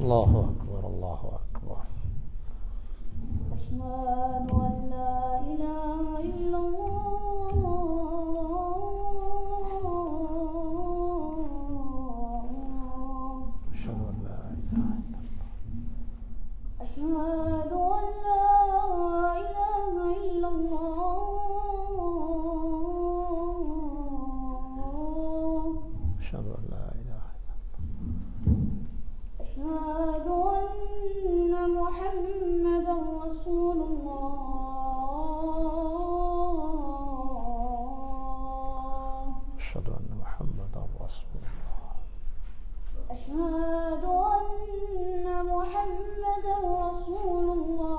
الله أكبر الله أكبر. أشهد أن لا إله إلا الله. أشهد أن لا إله إلا الله. أشهد أن لا إله إلا الله. أشهد أن لا إله إلا أشهد أن محمدا رسول الله. أشهد أن محمدا رسول الله. أشهد أن محمدا رسول الله.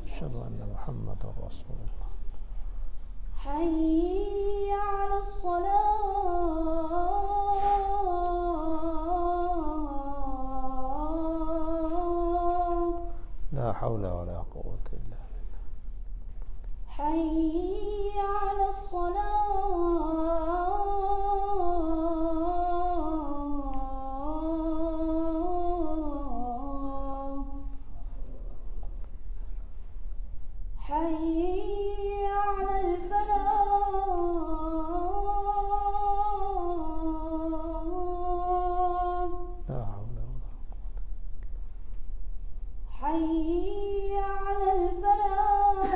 أشهد أن محمدا رسول الله. حي على الصلاة. لا حول ولا قوة إلا بالله. حي على الصلاة. حي على الفلاح. لا حول ولا قوة. حي على الفلاح.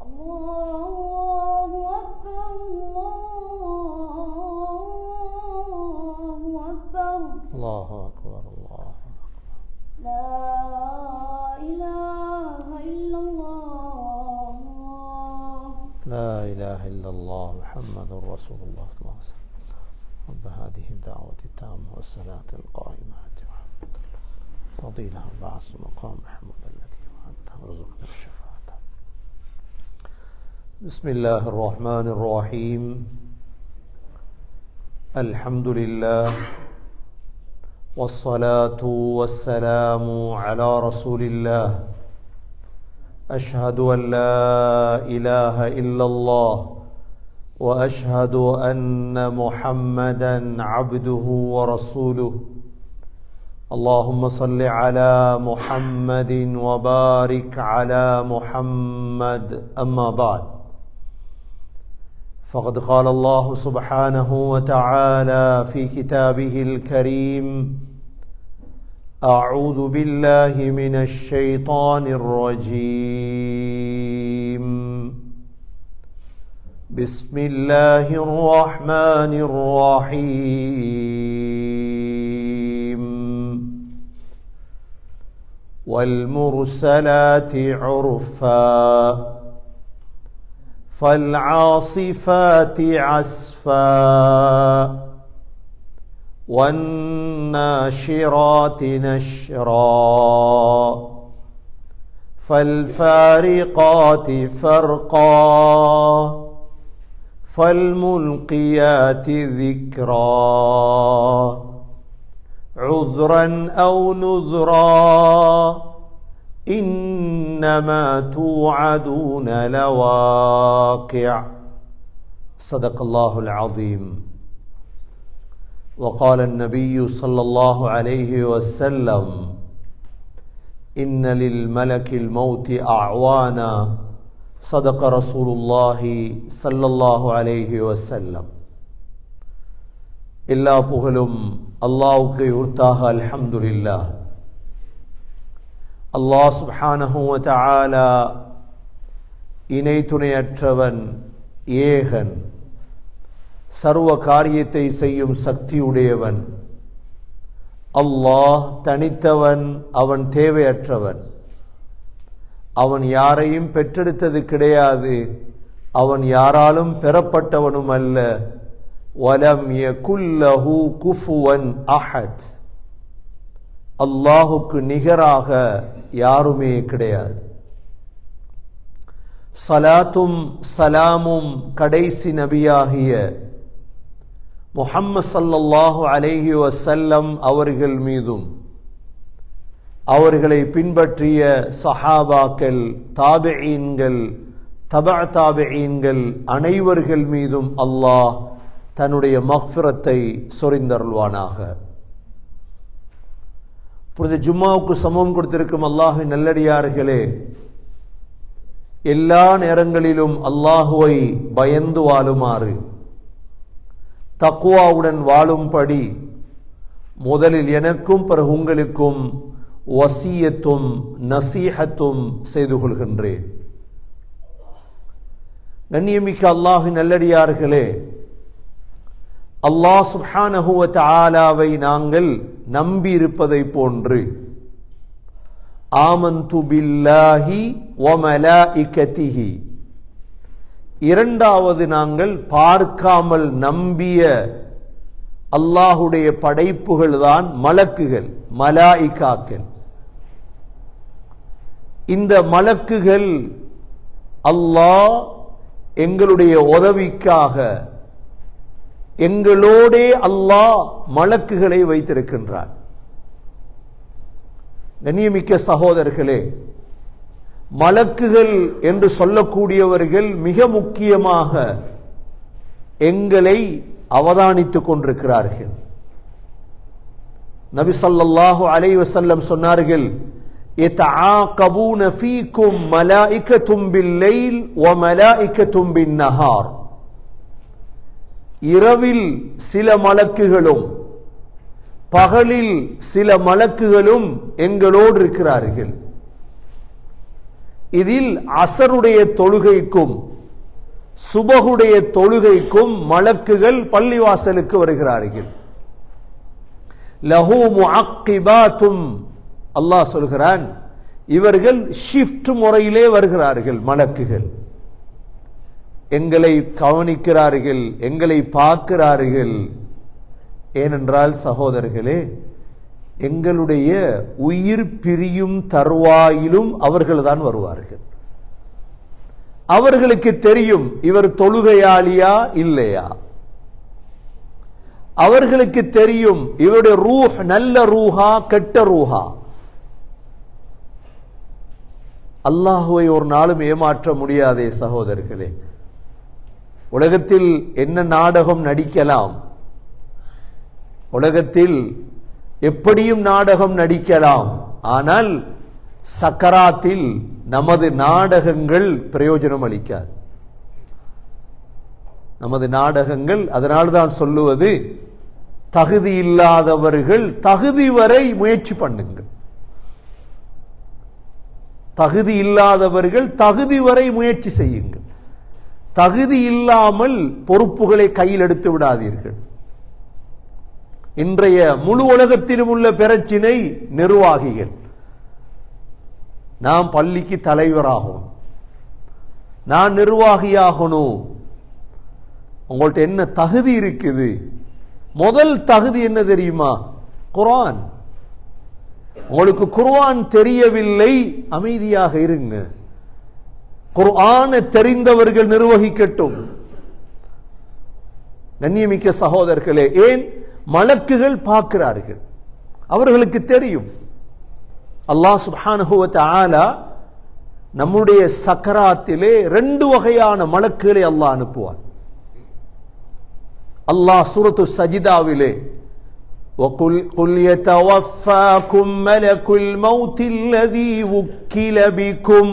الله أكبر الله أكبر. الله أكبر الله أكبر. لا إله إلا الله. لا إله إلا الله محمد رسول الله صلى الله عليه وسلم. رب هذه الدعوة التامة والصلاة القائمة فضيلة بعث مقام محمود الذي وعدته وارزقنا الشفاعة. بسم الله الرحمن الرحيم. الحمد لله والصلاة والسلام على رسول الله. أشهد أن لا إله إلا الله وأشهد أن محمدا عبده ورسوله. اللهم صل على محمد وبارك على محمد. أما بعد، فقد قال الله سبحانه وتعالى في كتابه الكريم: أعوذ بالله من الشيطان الرجيم. بسم الله الرحمن الرحيم. والمرسلات عرفا فالعاصفات عصفا والناشرات نشرا فالفارقات فرقا فالملقيات ذكرا عذرا أو نذرا إنما توعدون لواقع. صدق الله العظيم. وقال النبي صلى الله عليه وسلم: إن للملك الموت أعوانا. صدق رسول الله صلى الله عليه وسلم. எல்லா புகழும் அல்லாஹ்வுக்கு உரித்தாக. அல்ஹம்துலில்லாஹ். அல்லாஹ் சுப்ஹானஹு வ தஆலா இணை துணையற்றவன், ஏகன், சர்வ காரியத்தை செய்யும் சக்தியுடையவன். அல்லாஹ் தனித்தவன், அவன் தேவையற்றவன். அவன் யாரையும் பெற்றெடுத்தது கிடையாது, அவன் யாராலும் பெறப்பட்டவனும் அல்ல. வலம் யகுல் லஹு குஃபுவன் அஹத். அல்லாஹுக்கு நிகராக யாருமே கிடையாது. சலாத்தும் சலாமும் கடைசி நபியாகிய முஹம்மது ஸல்லல்லாஹு அலைஹி வஸல்லம் அவர்கள் மீதும் அவர்களை பின்பற்றிய சஹாபாக்கள், தாபிஈன்கள், தபஅ தாபிஈன்கள் அனைவர்கள் மீதும் அல்லாஹ் தன்னுடைய மக்ஃபிரத்தை சொரிந்தருள்வானாக. இப்பொழுது ஜும்மாவுக்கு சமம் கொடுத்திருக்கும் அல்லாஹ்வின் நல்லடியார்களே, எல்லா நேரங்களிலும் அல்லாஹுவை பயந்து வாழுமாறு, தக்வாவுடன் வாழும்படி முதலில் எனக்கும் பிறகு உங்களுக்கும் வசியத்தும் நசீஹத்தும் செய்து கொள்கின்றேன். கண்ணியமிக்க அல்லாஹ்வின் நல்லடியார்களே, அல்லாஹ் சுப்ஹானஹு வ தஆலாவை நாங்கள் நம்பி இருப்பதை போன்று ஆமன்து பில்லாஹி வ மலாயிகதிஹி, இரண்டாவது நாங்கள் பார்க்காமல் நம்பிய அல்லாஹுடைய படைப்புகள் தான் மலக்குகள், மலாயிகாக்கள். இந்த மலக்குகள் அல்லாஹ் எங்களுடைய உதவிக்காக எங்களோடே அல்லாஹ் மலக்குகளை வைத்திருக்கின்றார். கண்ணியமிக்க சகோதரர்களே, மலக்குகள் என்று சொல்லக்கூடியவர்கள் மிக முக்கியமாக எங்களை அவதானித்துக் கொண்டிருக்கிறார்கள். நபி ஸல்லல்லாஹு அலைஹி வஸல்லம் சொன்னார்கள், யதஆகபூன ஃபீக்கும் மலாயிகத்தும் பில்லைல் வ மலாயிகத்தும் பின்னஹார். இரவில் சில மலக்குகளும் பகலில் சில மலக்குகளும் எங்களோடு இருக்கிறார்கள். இதில் அஸருடைய தொழுகைக்கும் சுபஹுடைய தொழுகைக்கும் மலக்குகள் பள்ளிவாசலுக்கு வருகிறார்கள். லஹு முஅக்கிபாத்தும், அல்லாஹ் சொல்கிறான், இவர்கள் ஷிஃப்ட் முறையிலே வருகிறார்கள். மலக்குகள் எங்களை கவனிக்கிறார்கள், எங்களை பார்க்கிறார்கள். ஏனென்றால் சகோதரர்களே, எங்களுடைய உயிர் பிரியும் தருவாயிலும் அவர்கள்தான் வருவார்கள். அவர்களுக்கு தெரியும் இவர் தொழுகையாளியா இல்லையா. அவர்களுக்கு தெரியும் இவருடைய ரூஹ் நல்ல ரூஹா கெட்ட ரூஹா. அல்லாஹுவை ஒரு நாளும் ஏமாற்ற முடியாதே சகோதரர்களே. உலகத்தில் என்ன நாடகம் நடிக்கலாம், உலகத்தில் எப்படியும் நாடகம் நடிக்கலாம். ஆனால் சக்கராத்தில் நமது நாடகங்கள் பிரயோஜனம் அளிக்காது. நமது நாடகங்கள், அதனால்தான் சொல்லுவது, தகுதி இல்லாதவர்கள் தகுதி வரை முயற்சி பண்ணுங்கள். தகுதி இல்லாதவர்கள் தகுதி வரை முயற்சி செய்யுங்கள். தகுதி இல்லாமல் பொறுப்புகளை கையில் எடுத்து விடாதீர்கள். இன்றைய முழு உலகத்திலும் உள்ள பிரச்சினை நிர்வாகிகள். நாம் பள்ளிக்கு தலைவராகணும், நான் நிர்வாகியாகணும். உங்கள்ட்ட என்ன தகுதி இருக்குது? முதல் தகுதி என்ன தெரியுமா? குர்ஆன். உங்களுக்கு குர்ஆன் தெரியவில்லை, அமைதியாக இருங்க. குர்ஆனை தெரிந்தவர்கள் நிர்வகிக்கட்டும். கண்ணியமிக்க சகோதரர்களே, ஏன் மலக்குகள் பார்க்கிறார்கள், அவர்களுக்கு தெரியும். அல்லாஹ் சுப்ஹானஹு வ தஆலா நம்முடைய சக்கராத்திலே 2 வகையான மலக்குகளை அல்லாஹ் அனுப்புவார். அல்லாஹ் சூரத்து சஜிதாவிலே وَقُلْ يَتَوَفَّاكُمْ مَلَكُ الْمَوْتِ الَّذِي وُكِّلَ بِكُمْ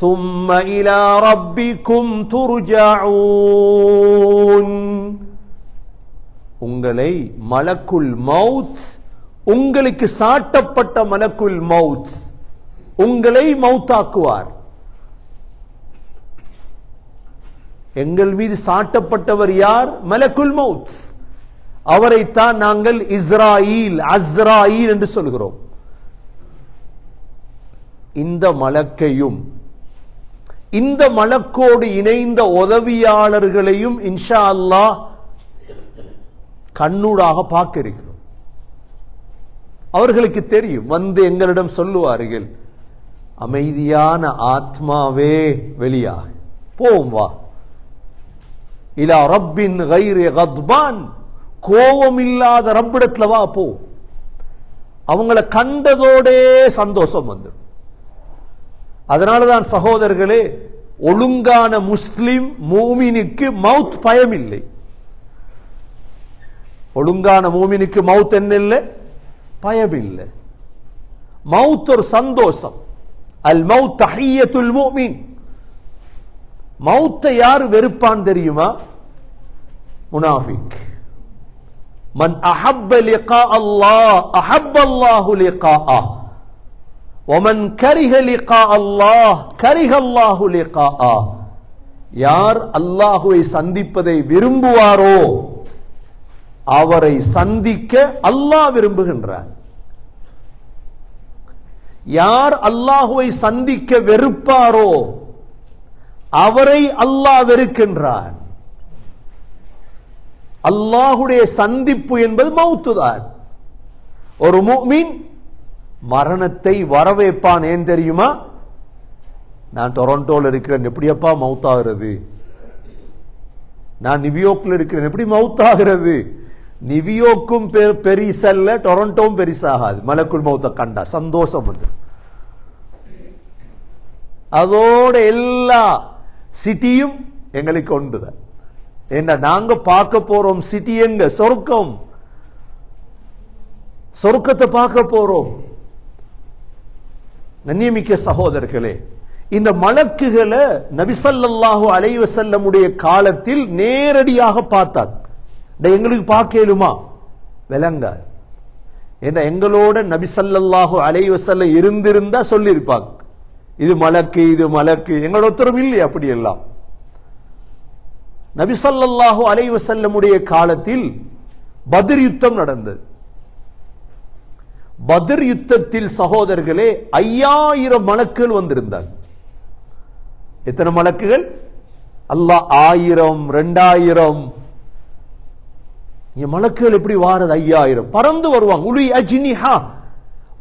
ثُمَّ إِلَى رَبِّكُمْ تُرْجَعُونَ. உங்களை மலக்குல் மௌத், உங்களுக்கு சாட்டப்பட்ட மலக்குல் மௌத் உங்களை மௌத்தாக்குவார். எங்கள் மீது சாட்டப்பட்டவர் யார்? மலக்குல் மௌத். அவரைத்தான் நாங்கள் இஸ்ராயில், அஸ்ராயில் என்று சொல்கிறோம். இந்த மலக்கையும் இந்த மலக்கோடு இணைந்த உதவியாளர்களையும் இன்ஷா அல்லாஹ் கண்ணூடாக பார்க்க இருக்கிறோம். அவர்களுக்கு தெரியும், வந்து எங்களிடம் சொல்லுவார்கள், அமைதியான ஆத்மாவே வெளியாக போம் வா, இலா ரப்பின் கைரி கத்பான், கோபம் இல்லாத ரப்பிடத்துல வா போ. அவங்கள கண்டதோடே சந்தோஷம் வந்துடும். அதனாலதான் சகோதரர்களே, ஒழுங்கான முஸ்லிம் மூமினுக்கு மவுத் பயம் இல்லை. ஒழுங்கான மூமினுக்கு மவுத் என்ன இல்லை? பயம் இல்லை. மவுத் ஒரு சந்தோஷம். அல் மவுத் தஹிய்யத்துல் முஃமின். மவுத்தை யார் வெறுப்பான் தெரியுமா? முனாஃபிக். மன் அஹப்ப லிகா அல்லாஹ் அஹப்ப அல்லாஹு லிகாஅஹ் வமன் கரிஹ லிகா அல்லாஹ் கரிஹ அல்லாஹு லிகாஅஹ். யார் அல்லாஹுவை சந்திப்பதை விரும்புவாரோ அவரை சந்திக்க அல்லாஹ் விரும்புகின்றார். யார் அல்லாஹுவை சந்திக்க வெறுப்பாரோ அவரை அல்லாஹ் வெறுக்கின்றான். அல்லாஹுடைய சந்திப்பு என்பது மவுத்து தான். ஒரு முஃமின் மரணத்தை வரவேற்பான். ஏன் தெரியுமா? நான் டொரண்டோல இருக்கிறேன், எப்படியப்பா மவுத்தாகிறது? நான் நியூயார்க்ல இருக்கிறேன், எப்படி மவுத்தாகிறது? நியூயார்க்கும் பெரிசல்ல, டொரண்டோவும் பெரிசாகாது. மலக்குல் மவுத்த கண்டா சந்தோஷம் வந்து. அதோட எல்லா சிட்டியும் எங்களுக்கு ஒன்றுதான். என்ன நாங்க பார்க்க போறோம் சிட்டி எங்க? சொர்க்கம். சொர்க்கத்தை பார்க்க போறோம். கண்ணியமிக்க சகோதரர்களே, இந்த மலக்குகளை நபி ஸல்லல்லாஹு அலைஹி வஸல்லமுடைய காலத்தில் நேரடியாக பார்த்தார். எங்களுக்கு பார்க்கலுமா? விளங்காது. ஏன்னா எங்களோட நபி ஸல்லல்லாஹு அலைஹி வஸல்லம் இருந்திருந்தா சொல்லியிருப்பாங்க, இது மலக்கு இது மலக்கு. எங்களோட உத்தரவு இல்லை அப்படி எல்லாம். நபி ஸல்லல்லாஹு அலைஹி வஸல்லமுடைய காலத்தில் பத்ர் யுத்தம் நடந்தது. பத்ர் யுத்தத்தில் சகோதரர்களே 5000 மலக்குகள் வந்திருந்தாங்க. எத்தனை மலக்குகள்? அல்லாஹ் 1000 2000. மலக்குகள் எப்படி வாரது? 5000 பறந்து வருவாங்க. உலி அஜ்னிஹா,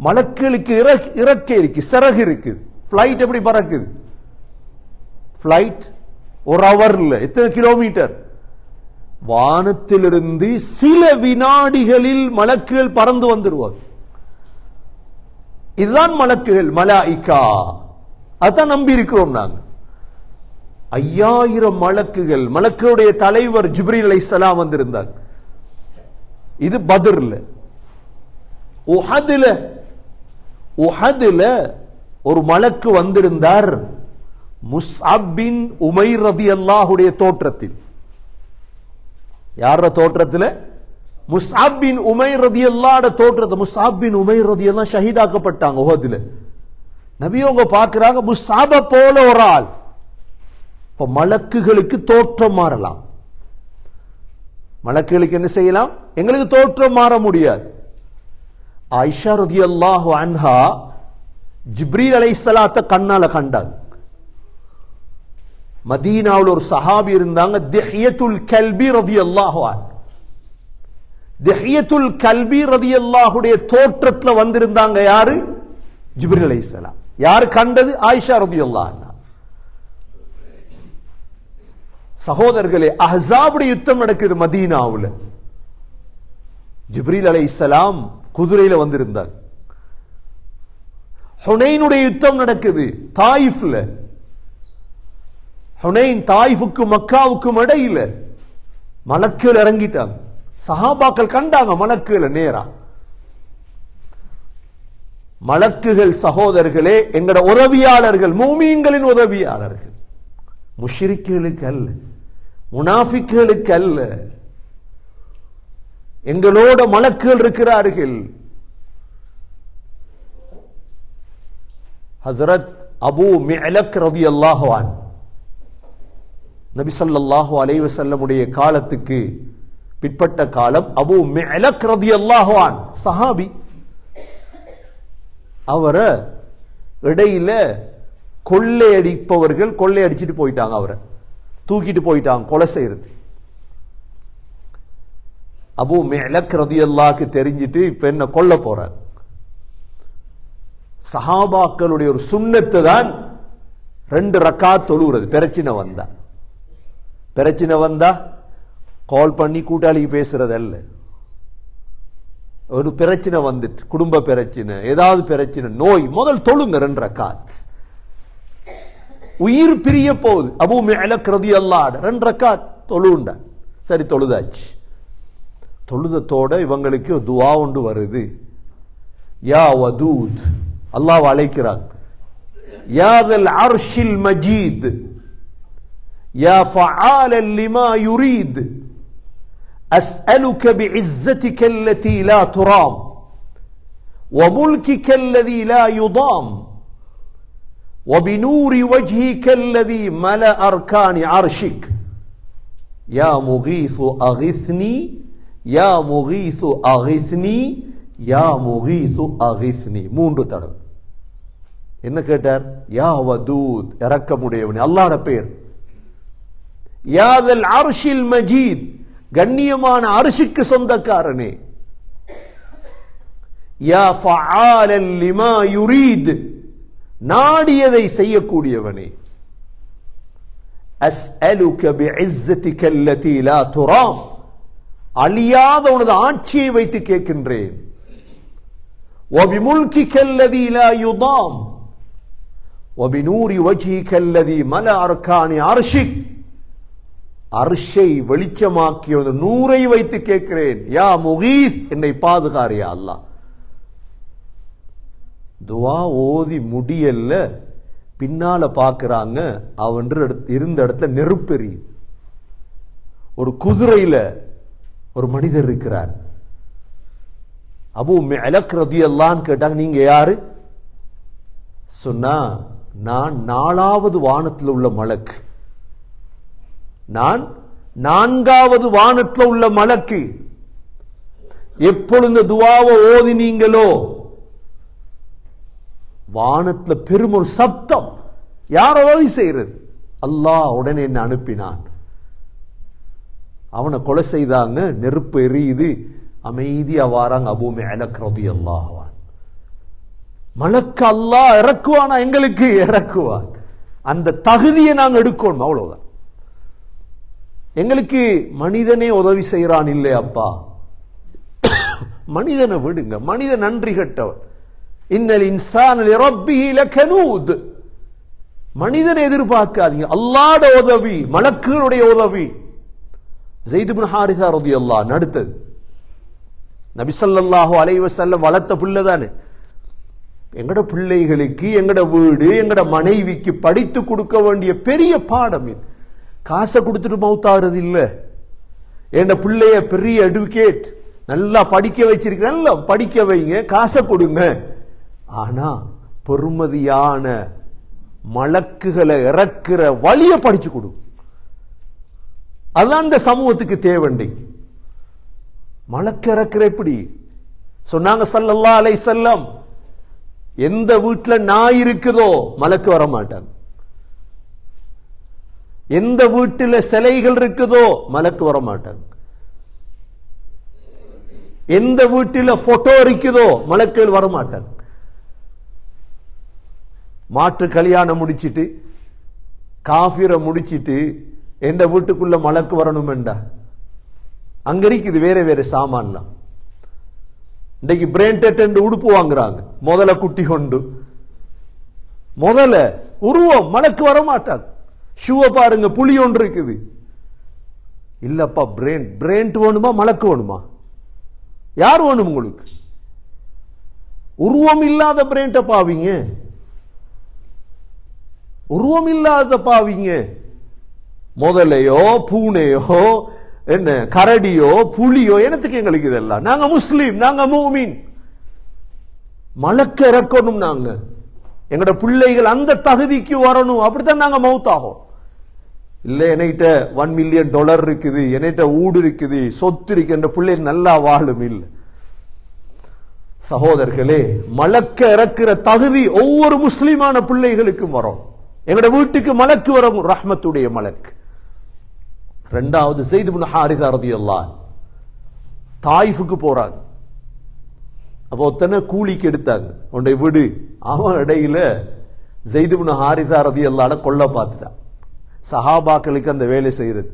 மலக்குகளுக்கு இறக்கை இருக்கு, சிறகு இருக்கு. பிளைட் எப்படி பறக்குது? பிளைட் ஒரு ஹவர்ல எத்தனை கிலோமீட்டர்? வானத்திலிருந்து சில வினாடிகளில் மலக்குகள் பறந்து வந்துருவாங்க. இதுதான் மலக்குகள், மலாயிகா. அதான் நம்பி இருக்கிறோம் நாங்க. 5000 மலக்குகள். மலக்குடைய தலைவர் ஜிப்ரீல் அலைஹிஸ்ஸலாம் வந்திருந்தார். இது பத்ர்ல. உஹதுல ஒரு மலக்கு வந்திருந்தார், முஸ்அப் பின் உமைர் ரலியல்லாஹுடைய தோற்றத்தில். யார தோற்றத்தில்? முஸ்அப் பின் உமைர் ரலியல்லாஹு தோற்றத்தில். முஸ்அப் பின் உமைர் ரலியல்லாஹு ஷஹீதாக்கப்பட்டாங்க உஹதுல. நபியோங்க பார்க்கிறாங்க, முஸ்அப போல ஒரு ஆள். இப்ப மலக்குகளுக்கு தோற்றம் மாறலாம். மலக்குகளுக்கு என்ன செய்யலாம்? எங்களுக்கு தோற்றம் மாற முடியாது. ஆயிஷா ரலியல்லாஹு அன்ஹா ஜிப்ரீல் அலைஹிஸ்ஸலாத்தை கண்ணால கண்டாங்க. மதீனாவில் ஒரு சஹாபி இருந்தாங்க, திஹ்யத்துல் கல்பி ரலியல்லாஹு அன்ஹு. திஹ்யத்துல் கல்பி ரலியல்லாஹுடைய தோற்றத்துல வந்திருந்தாங்க. யாரு? ஜிப்ரீல் அலைஹிஸ்ஸலாம். யார் கண்டது? ஆயிஷா ரலியல்லாஹு அன்ஹா. சகோதரர்களே, அஹ்ஸாபுடைய யுத்தம் நடக்குது மதீனாவுல. ஜிப்ரீல் அலைஹிஸ்ஸலாம் குதிரையில வந்திருந்தார். ஹுனைனுடைய யுத்தம் நடக்குது தாயிஃப்ல. ஹுனைன் தாயிஃபுக்கு மக்காவுக்கும் இடையில மலக்குகள் இறங்கிட்டாங்க. சஹாபாக்கள் கண்டாங்க மலக்குகளை நேரா. மலக்குகள் சகோதரர்களே எங்கட உதவியாளர்கள், மூமீன்களின் உதவியாளர்கள். முஷ்ரிக்குகளுக்கு அல்ல, முனாஃபிக்குகளுக்கு அல்ல. எங்களோட மலக்குகள் இருக்கிறார்கள். ஹஸ்ரத் அபூ மிஅலக் ரலியல்லாஹு அன்ஹு நபி ஸல்லல்லாஹு அலைஹி வஸல்லமுடைய காலத்துக்கு பிற்பட்ட காலம். அபூ மிஅலக் ரலியல்லாஹு அன்ஹு சஹாபி. அவரை இடையில கொள்ளையடிப்பவர்கள் கொள்ளையடிச்சிட்டு போயிட்டாங்க. அவரை தூக்கிட்டு போயிட்டாங்க கொலை செய்யறது. அபூ மிஅலக் ரலியல்லாஹு தெரிஞ்சிட்டு இப்ப என்ன கொல்ல போறார். சஹாபாக்களுடைய ஒரு சுன்னத்து தான் 2 ரக்காத் தொழுகிறது பிரச்சனை வந்தா. பிரச்சனை வந்தா கால் பண்ணி கூட்டாளிக்கு பேசுறதல்ல. ஒரு பிரச்சனை வந்துட்டு, குடும்ப பிரச்சனை, ஏதாவது பிரச்சனை, நோய், முதல் தொழுங்க 2 ரக்காத். உயிர் பிரிய போகுது, அபூ முஅலக் ரலியல்லாஹு அன்ஹு 2 ரக்காத் தொழுண்டா. சரி, தொழுதாச்சு. தொழுதத்தோட இவங்களுக்கு துஆ ஒன்று வருது. யா வதூத், அல்லாஹ் அழைக்கிறான். யா தல் அர்ஷில் மஜீத், யா ஃபஆலன் லிமா யுரீத், أسألك بعزتك التي لا ترام وملكك الذي لا يضام وبنور وجهك الذي ملأ أركان عرشك يا مغيث أغثني يا مغيث أغثني يا مغيث أغثني. 3 தடவை. என்ன கேட்டார்? யா வதூத், இரக்கமுடையவனே, அல்லாஹ்வுடைய பேர். யா தல் அர்ஷில் மஜீத், கண்ணியமான அர்ஷுக்கு சொந்தக்காரனே. யா ஃபஆலன் லிமா யுரீத், நாடியதை செய்யக்கூடியவனே. அஸ்அலுக பிஇஸ்ஸதிக அல்லதி லா துராம், அழியாத உனது ஆட்சியை வைத்து கேட்கின்றேன். வபிமுல்கிக அல்லதி லா யுதாம் வபினூரி வஜ்ஹிக அல்லதி மலஅ அர்கானி அர்ஷிக், அர்ஷை வெளிச்சமாக்கிய நூரை வைத்து கேட்கிறேன். யா முகீத், என்னை பாதுகாரியா அல்லாஹ். துவா ஓதி முடியல, பின்னால பாக்குறாங்க, அவன் இருந்த இடத்துல நெருப்பெறி. ஒரு குதிரையில ஒரு மனிதர் இருக்கிறார். அபூ முஅலக் ரலியல்லாஹு அன்ஹு கேட்டாங்க, நீங்க யாரு? சொன்னா, நான் 4வது வானத்தில் உள்ள மலக்கு, நான் 4வது வானத்தில் உள்ள மலக்கு. எப்பொழுது துஆவை ஓதினீங்களோ வானத்துல பெரும் ஒரு சப்தம். யார் உதவி செய்யறது? அல்லாஹ் உடனே என்ன அனுப்பினான். அவனை கொலை செய்தாங்க, நெருப்பு எரியுது, அமைதியா வாராங்க அபூ முஅலக் ரலியல்லாஹு அன்ஹு. மலக்கு அல்லாஹ் இறக்குவானா? எங்களுக்கு இறக்குவான். அந்த தகுதியை நாங்க எடுக்கணும், அவ்வளவுதான். எங்களுக்கு மனிதனே உதவி செய்யறான் இல்லை அப்பா, மனிதனை விடுங்க, மனிதன் நன்றி கட்டவன். இன்னல் இன்சான லிரப்பிஹி லகனூத், மனிதனை எதிர்பார்க்காதீங்க, அல்லாஹ்வுடைய உதவி, மலக்குகளுடைய உதவி. ஸைத் இப்னு ஹாரிஸா ரலியல்லாஹு அன்ஹு அடுத்தது நபி ஸல்லல்லாஹு அலைஹி வஸல்லம் வளர்த்த பிள்ளை தானே. எங்கட பிள்ளைகளுக்கு, எங்கட வீடு, எங்கட மனைவிக்கு படித்து கொடுக்க வேண்டிய பெரிய பாடம் இது. காசை கொடுத்துட்டு மௌத்தாகிறது இல்ல. என் பிள்ளைய பெரிய அட்வொகேட், நல்லா படிக்க வச்சிருக்கிறேன், நல்லா படிக்க வைங்க, காசை கொடுங்க. ஆனா பெருமதியான மலக்குகளை இறக்குற வழிய படிச்சு கொடு. அதான் இந்த சமூகத்துக்கு தேவண்டி. மலக்கு இறக்குற எப்படி சொன்னாங்க ஸல்லல்லாஹு அலைஹி வஸல்லம், எந்த வீட்டுல நாய் இருக்குதோ மலக்கு வர மாட்டாங்க, எந்த வீட்டில் சிலைகள் இருக்குதோ மலக்கு வர மாட்டாங்க, எந்த வீட்டில் போட்டோ இருக்குதோ மலக்குகள் வர மாட்டாங்க. மாற்று கல்யாணம் முடிச்சிட்டு காஃபிரை முடிச்சிட்டு எந்த வீட்டுக்குள்ள மலக்கு வரணும் என்றா? அங்க இருக்குது வேற வேற சாமான்லாம். இன்னைக்கு பிராண்டட் உடுப்பு வாங்குறாங்க, முதல்ல குட்டி கொண்டு, முதல்ல உருவம், மலக்கு வர மாட்டாங்க. ஷூவை பாருங்க, புலி ஒன்று இருக்குது. இல்லப்பா, பிராண்ட் வேணுமா மலக்கு வேணுமா? யார் வேணும் உங்களுக்கு? உருவம் இல்லாத பிராண்ட பாவீங்க, உருவம் இல்லாத பாவீங்க. முதலையோ பூனையோ என்ன கரடியோ புலியோ என்னத்துக்கு எங்களுக்கு இதெல்லாம்? நாங்க முஸ்லீம், நாங்க மூமின். மலக்க இறக்கணும், நாங்க எங்கட பிள்ளைகள் அந்த தகுதிக்கு வரணும். அப்படித்தான் நாங்க மௌத்தாகும். இல்ல என்கிட்ட $1 மில்லியன் இருக்குது, என்கிட்ட ஊடு இருக்குது, சொத்து இருக்கு, என்ற பிள்ளை நல்லா வாழும். இல்ல சகோதரர்களே, மலக்க இறக்குற தகுதி ஒவ்வொரு முஸ்லிமான பிள்ளைகளுக்கும் வரும். எங்கட வீட்டுக்கு மலக்கு வரும், ரஹ்மத்துடைய மலக்கு. இரண்டாவது ஸைத் இப்னு ஹாரிஸா ரலியல்லாஹு அன்ஹு தாயிஃபுக்கு போறாங்க. அப்போ ஒத்தனை கூலிக்கு எடுத்தாங்க, உன்னை விடு. அவன் இடையில ஸைத் இப்னு ஹாரிஸா ரலியல்லாஹு அன்ஹு கொல்ல பார்த்துட்டான். சஹாபாக்களுக்கு அந்த வேலை செய்யறது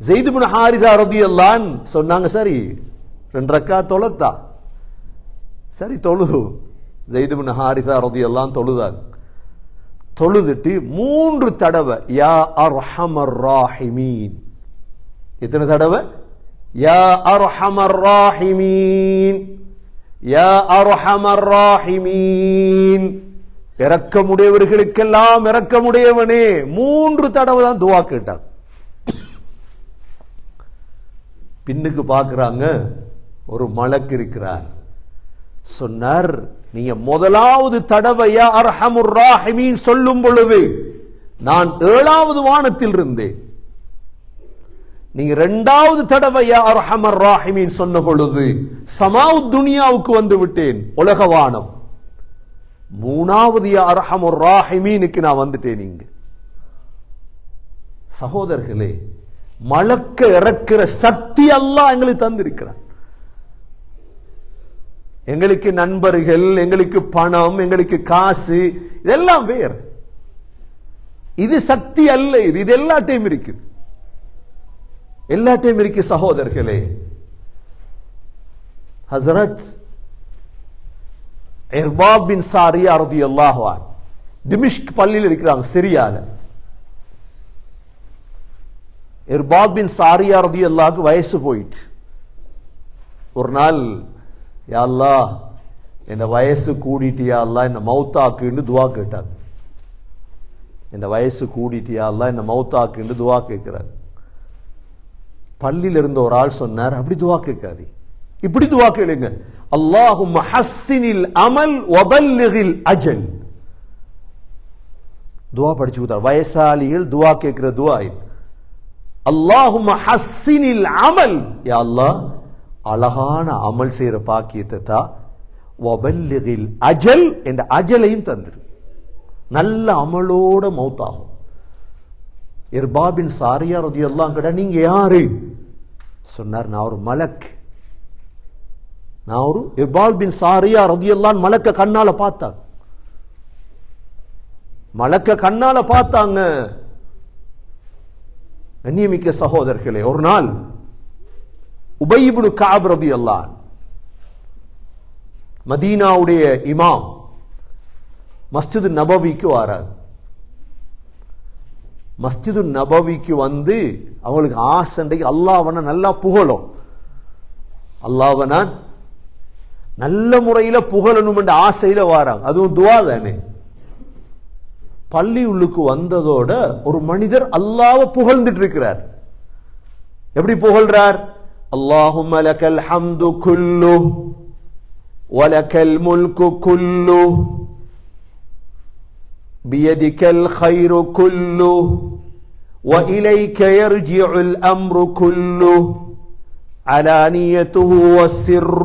ஸைத் இப்னு ஹாரிஸா ரலியல்லாஹு அன்ஹு சொன்னாங்க, சரி 2 ரக்காத் தொழுதா, சரி தொழுது. ஸைத் இப்னு ஹாரிஸா ரலியல்லாஹு அன்ஹு தொழுதாங்க. தொழுதுட்டு 3 தடவை யா அர்ஹமர் ராஹிமீன். எத்தனை தடவை? யா அர்ஹமர் ராஹிமீன், யா அர்ஹமர் ராஹிமீன், இரக்கமுடையவர்களுக்கெல்லாம் இரக்கமுடையவனே. 3 தடவை தான் துஆ கேட்டாங்க. பின்னுக்கு பார்க்கறாங்க, ஒரு மலக்கு இருக்கிறார். சொன்னார், நீங்க முதலாவது தடவை யா அர்ஹமுர் ராஹிமீன் சொல்லும் பொழுது நான் 7வது வானத்தில் இருந்தேன். நீங்க 2வது தடவை யா அர்ஹமர் ராஹிமீன் சொன்ன பொழுது சமாஉ துனியாவுக்கு வந்து விட்டேன், உலக வானம். 3வது யா அர்ஹமுர் ராஹிமீனுக்கு நான் வந்துட்டேன். நீங்க சகோதரர்களே, மலக்க இறக்கிற சக்தி அல்லாஹ் எங்களுக்கு தந்திருக்கிறார். எங்களுக்கு நண்பர்கள், எங்களுக்கு பணம், எங்களுக்கு காசு, இதெல்லாம் வேறு. இது சக்தி அல்ல. இது எல்லாத்தையும் இருக்குது, எல்லாத்தையும் இருக்கு சகோதரர்களே. ஹஸ்ரத் இர்பாத் பின் சாரியா ரலியல்லாஹு அன்ஹு திமிஷ்க் பள்ளியில் இருக்கிறாங்க, சிரியால. இர்பாத் பின் சாரியா ரலியல்லாஹு வயசு போயிட்டு ஒரு நாள், யா அல்லாஹ் என்ன வயசு கூடிட்டு யா அல்லாஹ் என்ன மௌத்தாக்குன்னு துஆ கேட்டாங்க. என்ன வயசு கூடிட்டு யா அல்லாஹ் என்ன மௌத்தாக்குன்னு துஆ கேட்கிறாங்க. பள்ளியில் இருந்த ஒரு ஆள் சொன்னார், அப்படி துஆ கேட்காதே, இப்படி துஆ கேளுங்க. அல்லாஹும்ம ஹஸ்ஸினில் அமல் வபல்லிகில் அஜல். துஆ படிச்சு கொடுத்தார். வயசாலிகள் துஆ கேட்கிற துஆ இது. அல்லாஹும்ம ஹஸ்ஸினில் அமல், யா அல்லாஹ் அழகான அமல் செய்யற பாக்கியத்தை தா, வபல்லிகில் அஜல் என்ற அஜலையும் தந்துரு, நல்ல அமலோட மௌத்தாகும். இர்பாத் பின் சாரியா ரலியல்லாஹு அன்ஹு, நீங்க யாரு? சொன்னார், நான் ஒரு மலக். நான் ஒரு இர்பாத் பின் சாரியா ரலியல்லாஹு அன்ஹு மலக்க கண்ணால பார்த்தாங்க. மலக்க கண்ணால பார்த்தாங்க. கண்ணியமிக்க சகோதரர்களே, ஒரு நாள் உபை இப்னு கஅப் ரலியல்லாஹு அன்ஹு, மதீனாவுடைய இமாம், மஸ்ஜிது நபவிக்கு வரார். மஸ்ஜிது நபவிக்கு வந்து அவங்களுக்கு ஆசண்டைக்கு அல்லாஹ்வன நல்லா புகழும், அல்லாஹ்வன நல்ல முறையில புகழணும் என்ற ஆசையில வாராங்க. அதுவும் துஆ தானே. பள்ளி உள்ளுக்கு வந்ததோட ஒரு மனிதர் அல்லாஹ்வை புகழ்ந்துட்டு இருக்கிறார். எப்படி புகழ்றார்? அல்லாஹும்ம லக்கல் ஹம்து குல்லு வலக்கல் முல்கு குல்லு பியதிகல் கைரு குல்லு وإليك يرجع الأمر كله علانيته والسر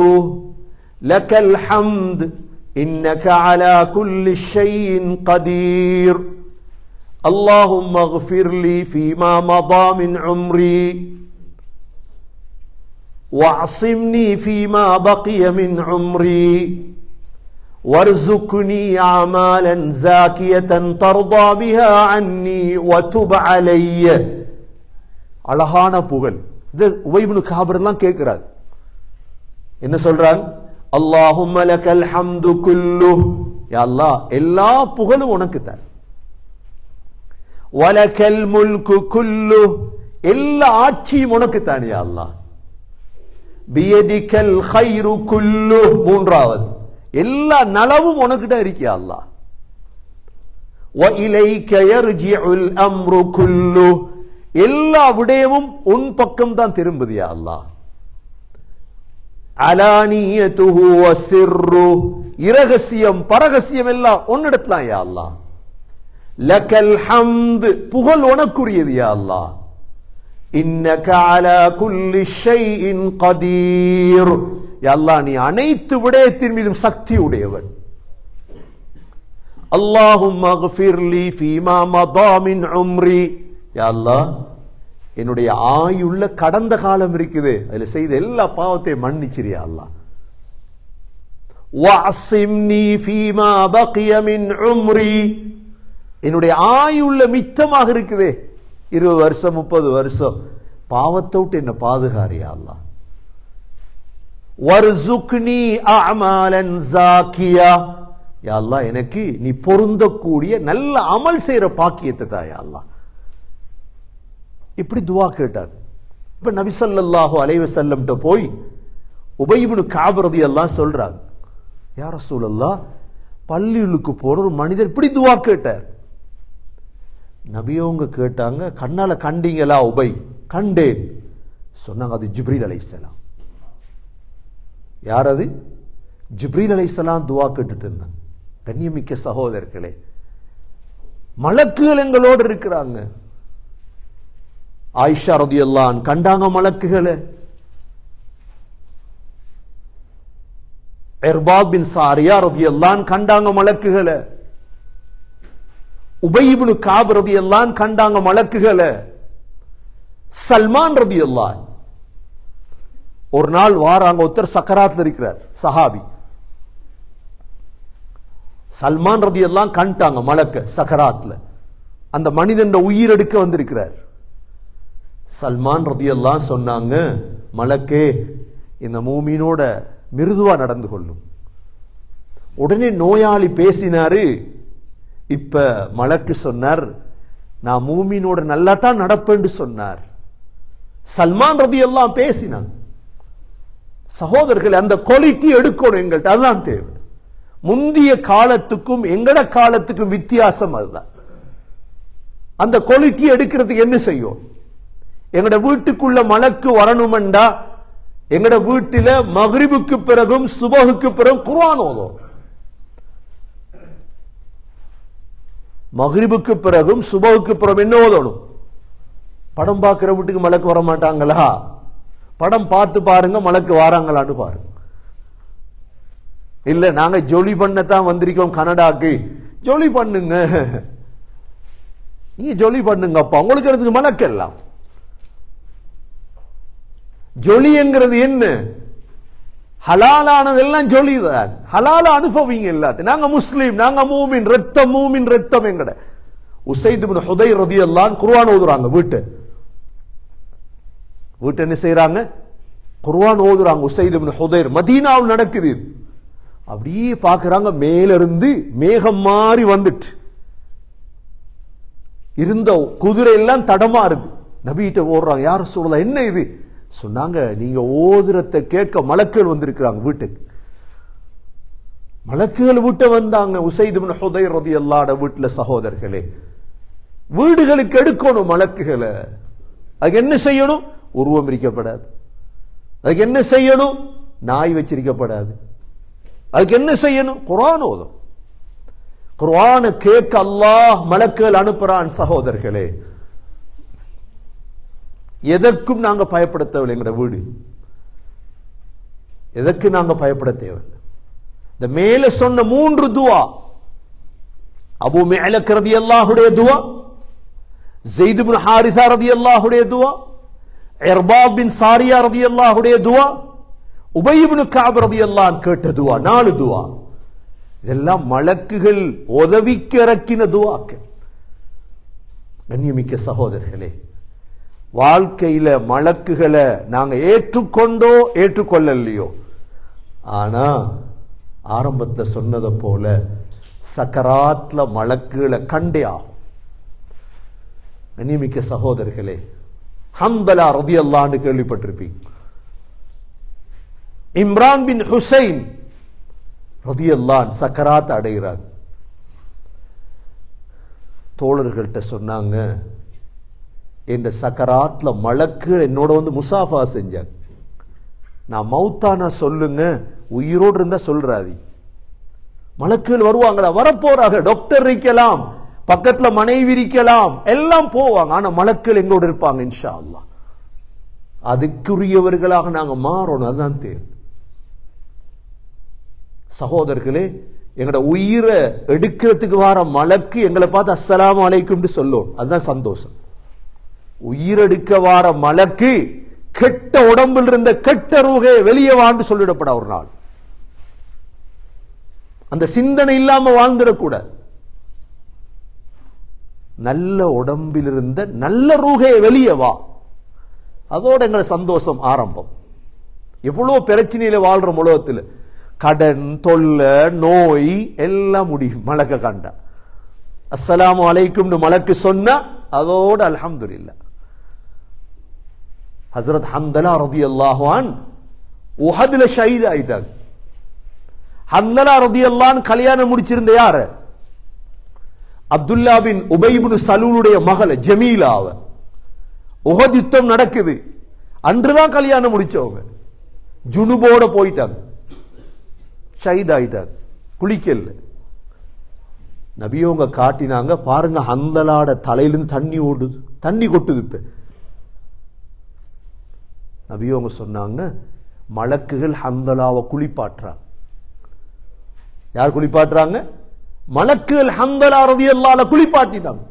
لك الحمد إنك على كل شيء قدير اللهم اغفر لي فيما مضى من عمري واعصمني فيما بقي من عمري وارزقني أعمالا زاكية ترضى بها عني وتب علي. அழகான புகழ். இது உபை இப்னு கஅப் எல்லாம் கேட்கிறார். என்ன சொல்றாங்க? அல்லாஹும்ம லக்கல் ஹம்து குல்லு, யா அல்லாஹ் எல்லா புகழும் உனக்கு தான். வலக்கல் முல்கு குல்லு, எல்லா ஆட்சியும் உனக்கு தான் யா அல்லாஹ். பியதிகல் கைரு குல்லு, மூன்றாவது எல்லா நலவும் உனக்கிட்ட இருக்கியா அல்லாஹ். وَإِلَيْكَ يَرْجِعُ الْأَمْرُ كُلُّهُ, எல்லா விடயமும் உன் பக்கம் தான் திரும்புது யா அல்லாஹ். அலானியத்துஹு வஸிர்ரு, இரகசியம் பரகசியம் எல்லாம் உன்னிடத்துல யா அல்லாஹ். லக்கல் ஹம்து, புகழ் உனக்குரியது யா அல்லாஹ். இன்னக அலா குல்லி ஷைஇன் கதீர், யா அல்லாஹ் நீ அனைத்து விடயத்தின் மீதும் சக்தி உடையவன். அல்லாஹும்ம அக்ஃபிர் லீ ஃபீமா மதா மின் உம்ரி, யா அல்லாஹ் என்னுடைய ஆயுள்ள கடந்த காலம் இருக்குது, அதுல செய்த எல்லா பாவத்தையும் மன்னிச்சிரு யா அல்லாஹ். வஅஸிம்னி ஃபீமா பகிய மின் உம்ரி, என்னுடைய ஆயுள்ள மிச்சமாக இருக்குதே 20 வருஷம் 30 வருஷம் பாவத்தை விட்டு என்ன பாதுகாரியா அல்லாஹ். வர்சுக்னி அஅமாலன் ஸாக்கியா, யா அல்லாஹ் எனக்கு நீ பொருந்தக்கூடிய நல்ல அமல் செய்யற பாக்கியத்தை தா யா அல்லாஹ். இப்படி துஆ கேட்டார். இப்ப நபி ஸல்லல்லாஹு அலைஹி வஸல்லம் கிட்ட போய் உபை இப்னு கஅப் ரலியல்லாஹு சொல்றாங்க, யா ரசூலல்லாஹ், பள்ளிகளுக்கு போற ஒரு மனிதர் இப்படி துஆ கேட்டார். நபியவங்க கேட்டாங்க, கண்ணால கண்டீங்களா உபை? கண்டேன். சொன்னாங்க, அது ஜிப்ரீல் அலைஹிஸ்ஸலாம். யார் அது? ஜிப்ரீல் அலைஹிஸ்ஸலாம் துஆ கேட்டுட்டு இருந்தாங்க. கண்ணியமிக்க சகோதரர்களே, மலக்குகள் எங்களோடு இருக்கிறாங்க. ஆயிஷா ரலியல்லாஹு அன்ஹா கண்டாங்க மலக்குகளை. இர்பாத் பின் சாரியா ரலியல்லாஹு அன்ஹு கண்டாங்க மலக்குகளை. உபை இப்னு கஅப் ரலியல்லாஹு அன்ஹு கண்டாங்க மலக்குகளை. சல்மான் ரலியல்லாஹு அன்ஹு ஒரு நாள் வாராங்க, ஒருத்தர் சக்கராத்ல இருக்கிறார், சஹாபி. சல்மான் ரலியல்லாஹு அன்ஹு கண்டாங்க மலக்க சக்கராத்ல, அந்த மனிதன் உயிர் எடுக்க வந்திருக்கிறார். சல்மான் ரலியல்லாஹு அன்ஹு சொன்னாங்க, மலக்கே, இந்த மூமினோட மிருதுவா நடந்து கொள்ளும். உடனே நோயாளி பேசினாரு. இப்ப மலக்கு சொன்னார், நான் மூமினோட நல்லா தான் நடப்பேன்னு சொன்னார். சல்மான் ரலியல்லாஹு அன்ஹு பேசினாங்க. சகோதரர்கள், அந்த குவாலிட்டி எடுக்கணும் எங்கள்கிட்ட, அதுதான் தேவை. முந்திய காலத்துக்கும் எங்கட காலத்துக்கும் வித்தியாசம் அதுதான். அந்த குவாலிட்டி எடுக்கிறதுக்கு என்ன செய்யும்? எங்கட வீட்டுக்குள்ள மலக்கு வரணுமெண்டா எங்கட வீட்டில மக்ரிபுக்கு பிறகும் சுபஹுக்கு பிறகும் குர்ஆன் ஓதும். மக்ரிபுக்கு பிறகும் சுபஹுக்கு பிறகும் என்ன ஓதணும்? படம் பார்க்கிற வீட்டுக்கு மலக்கு வர மாட்டாங்களா? படம் பார்த்து பாருங்க, மலக்கு வாராங்களான்னு பாருங்க. இல்ல நாங்க ஜொலி பண்ணத்தான் வந்திருக்கோம் கனடாக்கு, ஜொலி பண்ணுங்க, நீங்க ஜொலி பண்ணுங்கப்பா, உங்களுக்கு அதுக்கு மலக்கு எல்லாம். ஜொலிங்கிறது என்ன? ஹலாலானதெல்லாம் ஜொலி தான். ஹலால அனுபவிங்க எல்லாத்தையும். நாங்க முஸ்லீம், நாங்க மூமின் ரத்தம், மூமின் ரத்தம் எங்கட. உஸைத் இப்னு ஹுதைர் ரலியல்லாஹு அன்ஹு குர்ஆன் ஓதுறாங்க. வீட்டு என்ன செய்யறாங்க? குர்ஆன் ஓதுறாங்க. உஸைத் இப்னு ஹுதைர் மதீனாவில் நடக்குது. அப்படியே பாக்குறாங்க, மேல இருந்து மேகம் மாறி வந்துட்டு இருந்த குதிரை எல்லாம் தடமாறுது. நபிகிட்ட ஓடுறாங்க, யார் ரசூலுல்லாஹ், என்ன இது? சொன்னாங்க, நீங்க ஓதுறத கேட்க மலக்குகள் வந்திருக்கிறாங்க வீட்டுக்கு. மலக்குகள் வீட்டை வந்தாங்க. உஸைத் இப்னு ஹுதைர் ரலியல்லாஹு அன்ஹு வீட்டுல. சகோதரர்களே, வீடுகளுக்கு எடுக்கணும் மலக்குகளை. அதுக்கு என்ன செய்யணும்? உருவம் இருக்கப்படாது. அதுக்கு என்ன செய்யணும்? நாய் வச்சிருக்கப்படாது. அதுக்கு என்ன செய்யணும்? குர்ஆன் ஓதும். குர்ஆனை கேட்க அல்லாஹ் மலக்குகள் அனுப்புறான். சகோதரர்களே, எதற்கும் நாங்க பயப்பட தேவையில்லை. எங்கட வீடு எதற்கு நாங்க பயப்பட தேவையில்லை. இந்த மேல சொன்ன 3 துஆ, அபூ மிஅலக் ரலியல்லாஹுடைய துஆ, ஸைத் இப்னு ஹாரிஸா ரலியல்லாஹுடைய துஆ, இர்பாத் பின் சாரியா ரலியல்லாஹுடைய துஆ, உபை இப்னு கஅப் ரலியல்லாஹு அன்ஹு கேட்ட துஆ, 4 துஆ. இதெல்லாம் மலக்குகள் உதவிக்கு இறக்கின துஆக்கள். கண்ணியமிக்க சகோதரர்களே, வாழ்க்கையில மலக்குகளை நாங்க ஏற்றுக்கொண்டோ ஏற்றுக்கொள்ளலையோ, ஆனா ஆரம்பத்தை சொன்னதை போல சக்கராத்ல மலக்குகளை கண்டே ஆகும். கண்ணியமிக்க சகோதரர்களே, ஹம்பலா ரலியல்லாஹு அன்ஹு கேள்விப்பட்டிருப்பீங்க. இம்ரான் பின் ஹுசைன் ரலியல்லாஹு அன்ஹு சக்கராத் அடைகிறார். தோழர்கள்ட்ட சொன்னாங்க, என்ற சக்கராத்ல மலக்கு என்னோட வந்து முசாஃபா செஞ்சாங்க. நான் மௌத்தானா சொல்லுங்க, உயிரோடு இருந்தா சொல்றாதி. மலக்குகள் வருவாங்களா? வரப்போறாங்க. டாக்டர் இருக்கலாம், பக்கத்துல மனைவி இருக்கலாம், எல்லாம் போவாங்க. ஆனா மலக்குகள் எங்களோட இருப்பாங்க இன்ஷா அல்லாஹ். அதுக்குரியவர்களாக நாங்க மாறணும். அதுதான் தேவை. சகோதரர்களே, எங்களோட உயிரை எடுக்கிறதுக்கு வர மலக்கு எங்களை பார்த்து அஸ்ஸலாமு அலைக்கும் சொல்லும். அதுதான் சந்தோஷம். உயிரெடுக்க வார மலக்கு கெட்ட உடம்பில் இருந்த கெட்ட ரூஹே வெளியே வாழ்ந்து சொல்லிடப்பட ஒரு நாள். அந்த சிந்தனை இல்லாம வாழ்ந்துடக்கூட. நல்ல உடம்பில் இருந்த நல்ல ரூஹே வெளியே வா. அதோட எங்களை சந்தோஷம் ஆரம்பம். எவ்வளவு பிரச்சனையில வாழ்ற உலகத்தில் கடன், தொல்லை, நோய் எல்லாம் முடியும் மலக்க கண்டா. அஸ்ஸலாமு அலைக்கும் மலக்கு சொன்னா அதோட அல்ஹம்துலில்லாஹ். ஹஸ்ரத் ஹன்தலா ரலியல்லாஹு அன்ஹு உஹதுல ஷஹீத் ஆயிட்டாங்க. ஹன்தலா ரலியல்லாஹு அன்ஹு கல்யாணம் முடிச்சிருந்த யாரு? அப்துல்லா பின் உபை இப்னு சலூலுடைய மகள் ஜமீலாவ. உஹது யுத்தம் நடக்குது, அன்றுதான் கல்யாணம் முடிச்சவங்க. ஜுனுபோட போயிட்டாங்க, ஷஹீத் ஆயிட்டாங்க, குளிக்கல. நபியவங்க காட்டினாங்க, பாருங்க ஹன்தலாட தலையிலிருந்து தண்ணி ஓடுது, தண்ணி கொட்டுது. இப்ப நபியவங்க சொன்னாங்க, மலக்குகள் ஹன்தலாவை குளிப்பாட்டுறாங்க. யார் குளிப்பாட்டுறாங்க? மலக்குகள் ஹன்தலா ரலியல்லாஹு அன்ஹு குளிப்பாட்டினாங்க.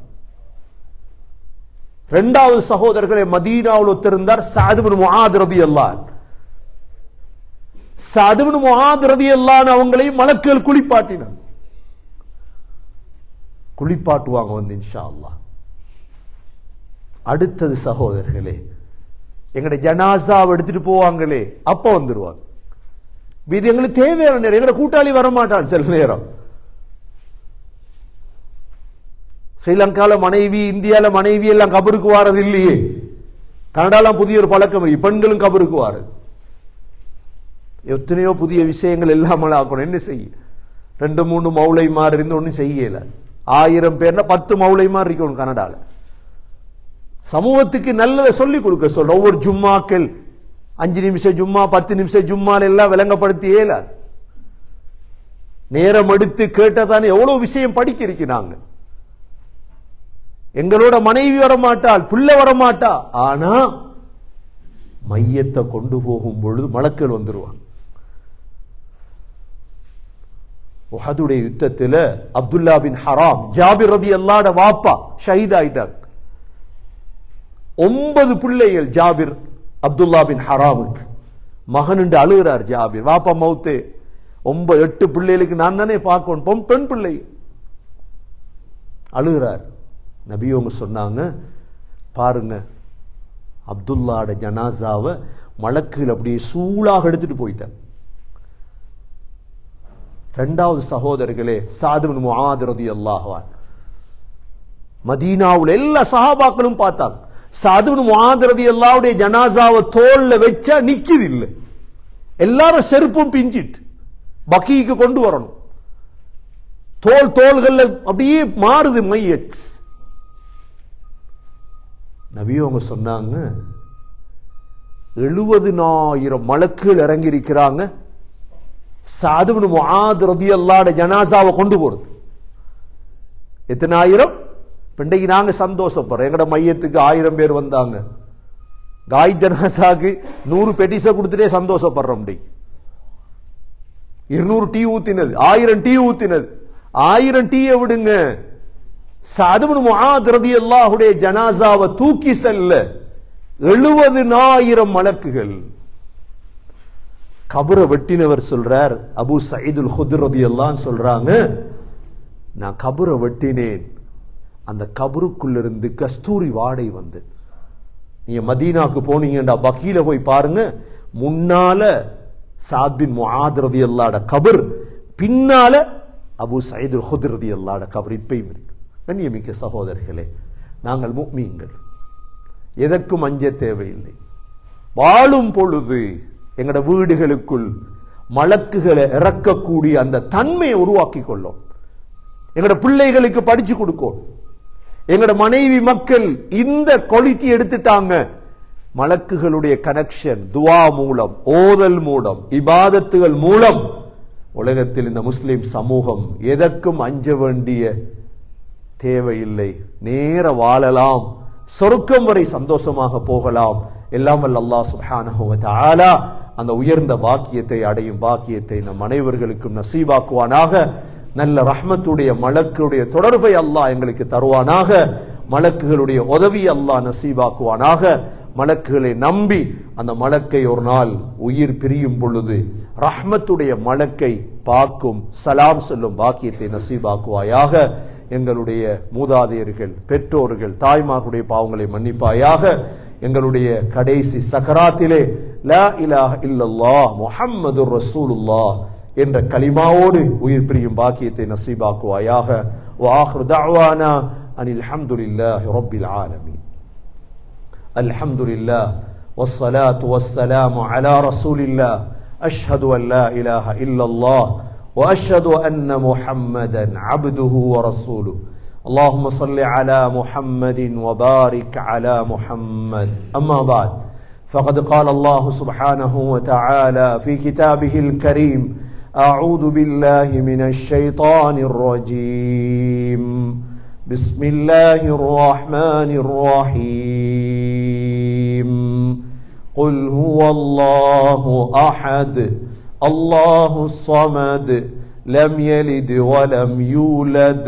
இரண்டாவது சகோதரர்களை மதீனாவில் ஒத்திருந்தார் சஅத் இப்னு முஆத் ரலியல்லாஹு அன்ஹு. சஅத் இப்னு முஆத் ரலியல்லாஹு அன்ஹு அவங்களை மலக்குகள் குளிப்பாட்டினாங்க. குளிப்பாட்டுவாங்க வந்து இன்ஷா அல்லாஹ். அடுத்தது சகோதரர்களே, எங்கட ஜனாசாவை எடுத்துட்டு போவாங்களே அப்ப வந்துருவாங்க. இது எங்களுக்கு தேவையான நேரம். எங்கட கூட்டாளி வரமாட்டான் சில நேரம். ஸ்ரீலங்கால மனைவி, இந்தியால மனைவி எல்லாம் கபருக்கு வாரது இல்லையே. கனடாலாம் புதிய ஒரு பழக்கம், பெண்களும் கபருக்கு வாரது. எத்தனையோ புதிய விஷயங்கள் எல்லாம் ஆக்கணும். என்ன செய்ய? 2-3 மௌலைமார் இருந்து ஒன்னும் செய்யல. 1000 பேர்னா 10 மௌலைமார் இருக்கணும் கனடால. சமூகத்துக்கு நல்லதை சொல்லிக் கொடுக்க சொல்ற. ஒவ்வொரு ஜும்மாக்கள் 5 நிமிஷம் ஜும்மா, 10 நிமிஷம் ஜும்மால எல்லாம் விளங்கப்படுத்தி ஏல நேரம் எடுத்து கேட்டதானே எவ்வளவு விஷயம் படிக்க இருக்கிறாங்க. எங்களோட மனைவி வரமாட்டாள், பிள்ளை வரமாட்டா, ஆனா மையத்தை கொண்டு போகும் பொழுது மலக்கள் வந்துருவாங்க. உஹதுடைய யுத்தத்தில் அப்துல்லா பின் ஹராம், ஜாபிர் ரலியல்லாஹு அன்ஹு வாப்பா ஷஹீத் ஆயிட்டார். 9 பிள்ளைகள் ஜாபிர் அப்துல்லா பின் ஹராமுக்கு. மகன் அழுகிறார் ஜாபிர், வாப்பா மௌத்து, 8 பிள்ளைகளுக்கு நான் தானே பார்க்கணும், பெண் பிள்ளை அழுகிறார். நபியவங்க சொன்னாங்க, பாருங்க அப்துல்லாட ஜனாசாவை மலக்குகள் அப்படியே சூளாக எடுத்துட்டு போயிட்டாங்க. இரண்டாவது சகோதரர்களே, சஅத் இப்னு முஆத் ரலியல்லாஹு அன்ஹு. மதீனாவுல எல்லா சஹாபாக்களும் பார்த்தாங்க. சஅத் இப்னு முஆத் ரலியல்லாஹு அன்ஹு ஜனாசாவை தோல்ல வச்சா நிக்குது இல்ல. எல்லாரும் செருப்பும் பிஞ்சிட்டு பக்கீக்கு கொண்டு வரணும். தோள்கள் அப்படியே மாறுது மையத். நபியவங்க சொன்னாங்க, 70,000 மலக்குகள் இறங்கி இருக்கிறாங்க சஅத் இப்னு முஆத் ரலியல்லாஹு அன்ஹு ஜனாசாவை கொண்டு போறது. எத்தனை ஆயிரம்? இன்றைக்கு நாங்க சந்தோஷப்படுறோம், எங்கட மையத்துக்கு 1000 பேர் வந்தாங்க. காய் ஜனாசாக்கு 100 பெட்டிஸை கொடுத்துட்டே சந்தோஷப்படுறோம். 200 டீ ஊத்தினது, 1000 டீ ஊத்தினது. 1000 டீயை விடுங்க, சஅத் இப்னு முஆத் ரலியல்லாஹு அன்ஹு ஜனாசாவை தூக்கி செல்ல 70,000 மலக்குகள். கபரை வெட்டினவர் சொல்றார், அபூ சயீதுல் குத்ரி ரலியல்லாஹு அன்ஹு சொல்றாங்க, நான் கபரை வெட்டினேன், அந்த கபருக்குள்ளிருந்து கஸ்தூரி வாடை வந்து. நீங்க மதீனாக்கு போனீங்கடா பக்கீல போய் பாருங்க, முன்னால சஅத் பின் முஆத் ரலியல்லாஹு அன்ஹு கபர், பின்னால அபூ சயீதுல் குத்ரி ரலியல்லாஹு அன்ஹு கபர் இப்பயும் இருக்கு. கண்ணியமிக்க சகோதரர்களே, நாங்கள் முஃமின்கள், எதற்கும் அஞ்ச தேவையில்லை. வாழும் பொழுது எங்கட வீடுகளுக்குள் மலக்குகளை இறக்கக்கூடிய அந்த தன்மையை உருவாக்கி கொள்ளும். எங்கட பிள்ளைகளுக்கு படிச்சு கொடுக்கும். எங்கட மனைவி மக்கள் இந்த குவாலிட்டி எடுத்துட்டாங்க. மலக்குகளுடைய கனெக்ஷன் துவா மூலம், ஓதல் மூலம், இபாதத்துகள் மூலம் உலகத்தில் இந்த முஸ்லிம் சமூகம் எதற்கும் அஞ்ச வேண்டிய தேவையில்லை. நேர வாழலாம், சொர்க்கம் வரை சந்தோஷமாக போகலாம். எல்லாம் வல்ல அல்லாஹ் சுப்ஹானஹு வ தஆலா அந்த உயர்ந்த பாக்கியத்தை அடையும் பாக்கியத்தை நம் அனைவர்களுக்கும் நசீபாக்குவானாக. நல்ல ரஹ்மத்துடைய மலக்குடைய தொடர்பை அல்லாஹ் எங்களுக்கு தருவானாக. மலக்குகளுடைய உதவி அல்லாஹ் நசீபாக்குவானாக. மலக்குகளை நம்பி அந்த மலக்கை ஒரு நாள் உயிர் பிரியும் பொழுது ரஹ்மத்துடைய மலக்கை பார்க்கும் சலாம் சொல்லும் பாக்கியத்தை நசீபாக்குவாயாக. எங்களுடைய மூதாதையர்கள், பெற்றோர்கள், தாய்மார்களுடைய பாவங்களை மன்னிப்பாயாக. எங்களுடைய கடைசி சக்கராத்திலே லா இலாஹ இல்லல்லாஹ் முஹம்மதுர் ரசூலுல்லாஹ் என்ற கலிமாவோடு உயிர் பிரியும் பாக்கியத்தை நசீபாக்குவாயாக. வ ஆகிரு தஅவானா அனில் ஹம்துலில்லாஹி ரப்பில் ஆலமீன். அல்ஹம்துலில்லாஹ் வஸ்ஸலாத்து வஸ்ஸலாமு அலா ரசூலில்லாஹ். அஷ்ஹது அன் லா இலாஹ இல்லல்லாஹ் வ அஷ்ஹது அன்ன முஹம்மதன் அப்துஹு வ ரசூலுஹு. اللهم صل على محمد وبارك على محمد. أما بعد، فقد قال الله سبحانه وتعالى في كتابه الكريم: أعوذ بالله من الشيطان الرجيم. بسم الله الرحمن الرحيم. قل هو الله أحد الله الصمد لم يلد ولم يولد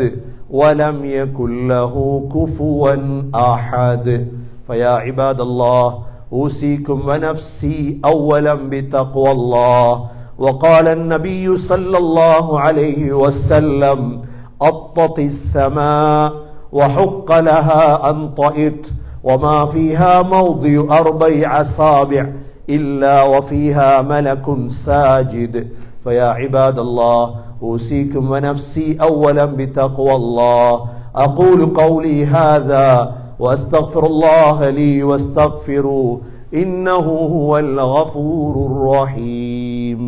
ولم يكن له كفوا أحد. فيا عباد الله، أوصيكم ونفسي أولا بتقوى الله. وقال النبي صلى الله عليه وسلم: أطت السماء وحق لها أن طئت وما فيها موضع 4 أصابع إلا وفيها ملك ساجد. فيا عباد الله، أوصيكم ونفسي أولا بتقوى الله. أقول قولي هذا وأستغفر الله لي واستغفروا إنه هو الغفور الرحيم.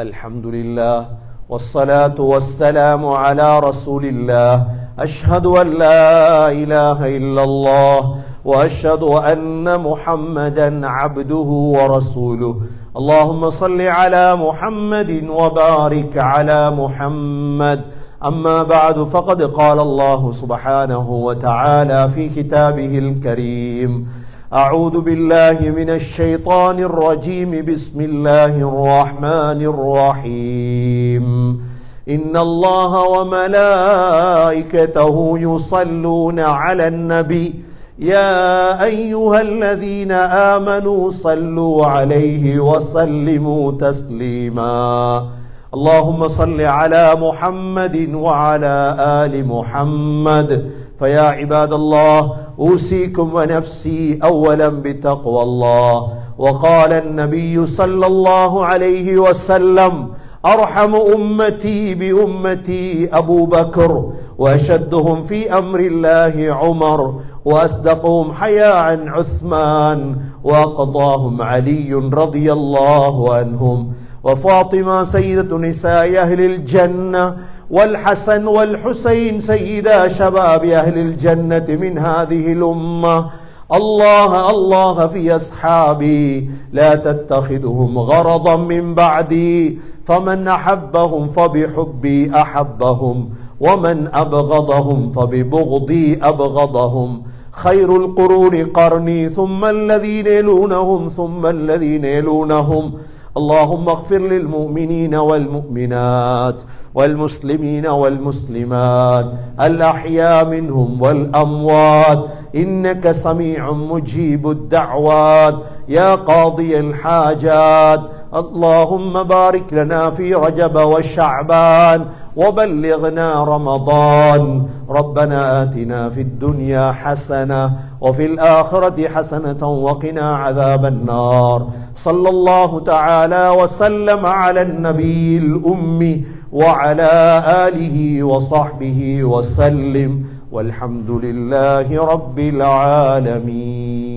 الحمد لله والصلاة والسلام على رسول الله. أشهد أن لا إله إلا الله وأشهد أن محمدا عبده ورسوله. اللهم صل على محمد وبارك على محمد. أما بعد، فقد قال الله سبحانه وتعالى في كتابه الكريم: أعوذ بالله من الشيطان الرجيم. بسم الله الرحمن الرحيم. إن الله وملائكته يصلون على النبي يا أيها الذين آمنوا صلوا عليه وسلموا تسليما. اللهم صل على محمد وعلى آل محمد. فيا عباد الله، أوصيكم ونفسي أولا بتقوى الله. وقال النبي صلى الله عليه وسلم: أرحم أمتي بأمتي أبو بكر، وأشدهم في أمر الله عمر، وأصدقهم حياء عثمان، وأقضاهم علي رضي الله عنهم، وفاطمة سيدة نساء أهل الجنة، والحسن والحسين سيدا شباب أهل الجنة من هذه الأمة. الله الله في أصحابي، لا تتخذهم غرضا من بعدي، فمن أحبهم فبحبي أحبهم، ومن أبغضهم فببغضي أبغضهم. خير القرون قرني، ثم الذين يلونهم، ثم الذين يلونهم. اللهم اغفر للمؤمنين والمؤمنات والمسلمين والمسلمات الأحياء منهم والأموات، إنك سميع مجيب الدعوات يا قاضي الحاجات. اللهم بارك لنا في رجب وشعبان وبلغنا رمضان. ربنا آتنا في الدنيا حسنة وفي الآخرة حسنة وقنا عذاب النار. صلى الله تعالى وسلم على النبي الأمي وعلى آله وصحبه وسلم، والحمد لله رب العالمين.